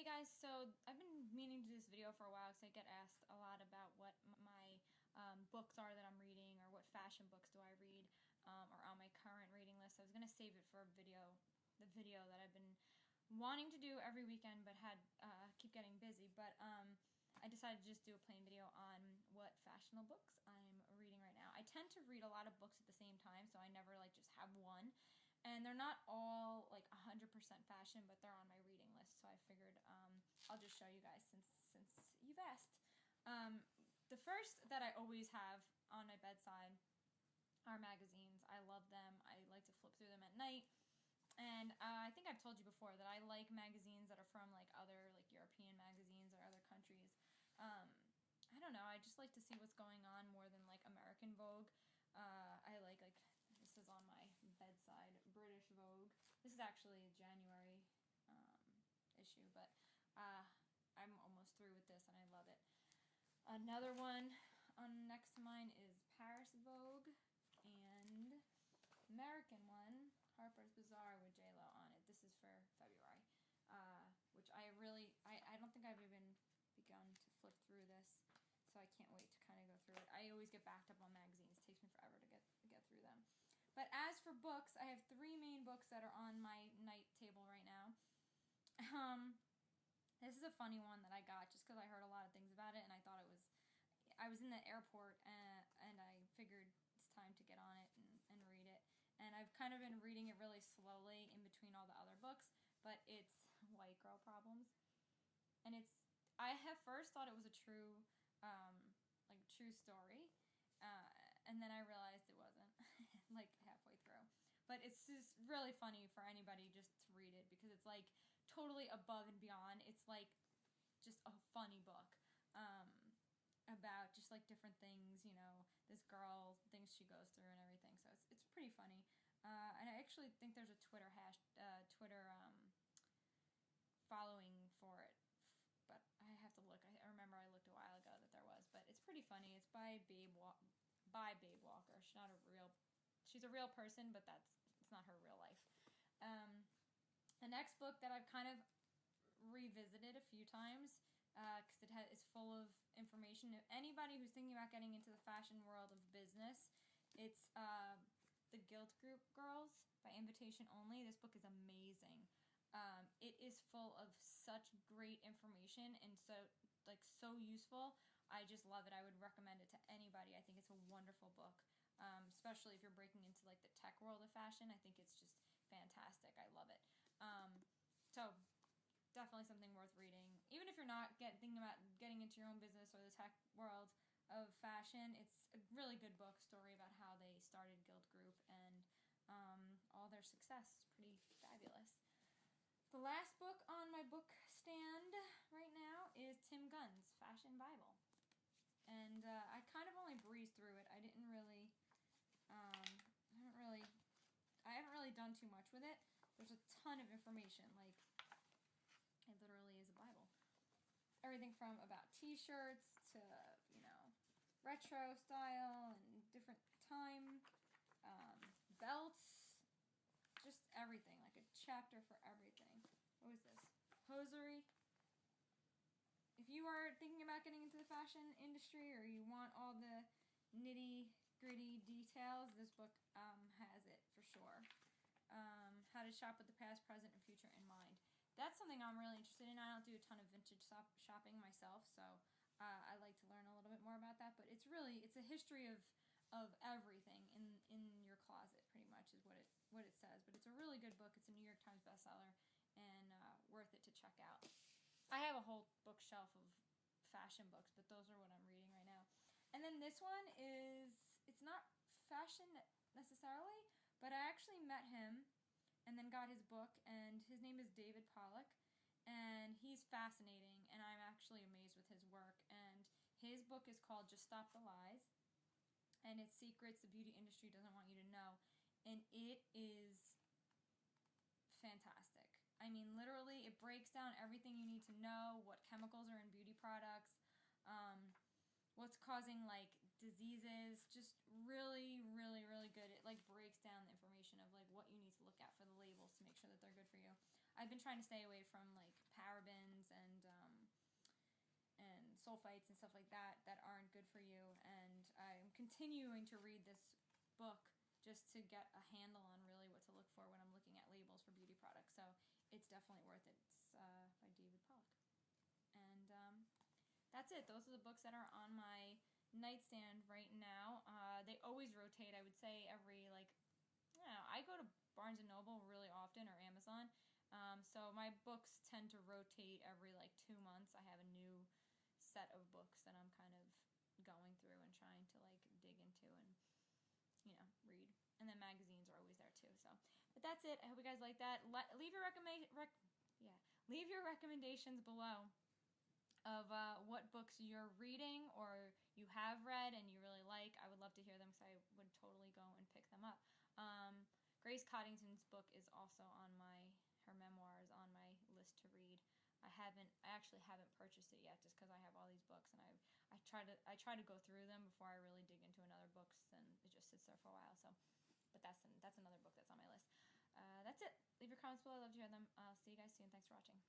Hey guys, so I've been meaning to do this video for a while because I get asked a lot about what my books are that I'm reading, or what fashion books do I read, or on my current reading list. I was going to save it for a video, the video that I've been wanting to do every weekend but had keep getting busy. But I decided to just do a plain video on what fashionable books I'm reading right now. I tend to read a lot of books at the same time, so I never just have one. And they're not all 100% fashion, but they're on my reading list, so I figured I'll just show you guys since you've asked. The first that I always have on my bedside are magazines. I love them. I like to flip through them at night. And I think I've told you before that I like magazines that are from other European magazines or other countries. I don't know, I just like to see what's going on more than American Vogue. I like this is on my bedside, British Vogue. This is actually a January issue, but I'm almost through with this and I love it. Another one next to mine is Paris Vogue, and American one, Harper's Bazaar with J-Lo on it. This is for February, which I don't think I've even begun to flip through this, so I can't wait to kind of go through it. I always get backed up on magazines. It takes me forever to get through them. But as for books, I have three main books that are on my night table right now. This is a funny one that I got just because I heard a lot of things about it, and I thought I was in the airport, and I figured it's time to get on it and read it. And I've kind of been reading it really slowly in between all the other books, but it's White Girl Problems. And I have first thought it was a true, true story, and then I realized it wasn't, halfway through. But it's just really funny for anybody just to read it, because it's totally above and beyond. It's just a funny book. About just different things, this girl, things she goes through and everything. So it's pretty funny. And I actually think there's a Twitter following for it, but I have to look. I remember I looked a while ago that there was, but it's pretty funny. It's by Babe Walker. She's a real person, but it's not her real life. The next book that I've kind of revisited a few times, because it's full of information. If anybody who's thinking about getting into the fashion world of business, it's the Gilt Groupe Girls by Invitation Only. This book is amazing. It is full of such great information and so useful. I just love it. I would recommend it to anybody. I think it's a wonderful book, especially if you're breaking into the tech world of fashion. I think it's just fantastic. I love it. So definitely something worth reading. Even if you're not thinking about getting into your own business or the tech world of fashion, it's a really good book, story about how they started Gilt Groupe and all their success. It's pretty fabulous. The last book on my book stand right now is Tim Gunn's Fashion Bible. And I kind of only breezed through it. I haven't really done too much with it. There's a ton of information. It literally is a Bible. Everything from about t-shirts to, retro style and different time, belts, just everything. A chapter for everything. What is this? Hosiery. If you are thinking about getting into the fashion industry, or you want all the nitty-gritty details, this book has it for sure. How to shop with the past, present, and future in mind. That's something I'm really interested in. I don't do a ton of vintage shopping myself, so I like to learn a little bit more about that. But it's a history of everything in your closet, pretty much, is what it says. But it's a really good book. It's a New York Times bestseller, and worth it to check out. I have a whole bookshelf of fashion books, but those are what I'm reading right now. And then this one it's not fashion necessarily, but I actually met him and then got his book, and his name is David Pollock, and he's fascinating, and I'm actually amazed with his work. And his book is called Just Stop the Lies, and it's secrets the beauty industry doesn't want you to know, and it is fantastic. I mean, literally, it breaks down everything you need to know, what chemicals are in beauty products, what's causing diseases. Just really, really, really good. It breaks down the information of what you need to look at for the labels to make sure that they're good for you. I've been trying to stay away from like parabens and sulfites and stuff like that aren't good for you. And I'm continuing to read this book just to get a handle on really what to look for when I'm looking at labels for beauty products. So it's definitely worth it. It's by David Pollock. And that's it. Those are the books that are on my nightstand right now. They always rotate. I would say every I go to Barnes and Noble really often, or Amazon. So my books tend to rotate every 2 months. I have a new set of books that I'm kind of going through and trying to dig into and read. And then magazines are always there too. So, but that's it. I hope you guys like that. Leave your leave your recommendations below of what books you're reading or you have read and you really like. I would love to hear them because I would totally go and pick them up. Grace Coddington's book is also on her memoirs on my list to read. I actually haven't purchased it yet just because I have all these books and I try to go through them before I really dig into another books, and it just sits there for a while. So, but that's another book that's on my list. That's it. Leave your comments below. I'd love to hear them. I'll see you guys soon. Thanks for watching.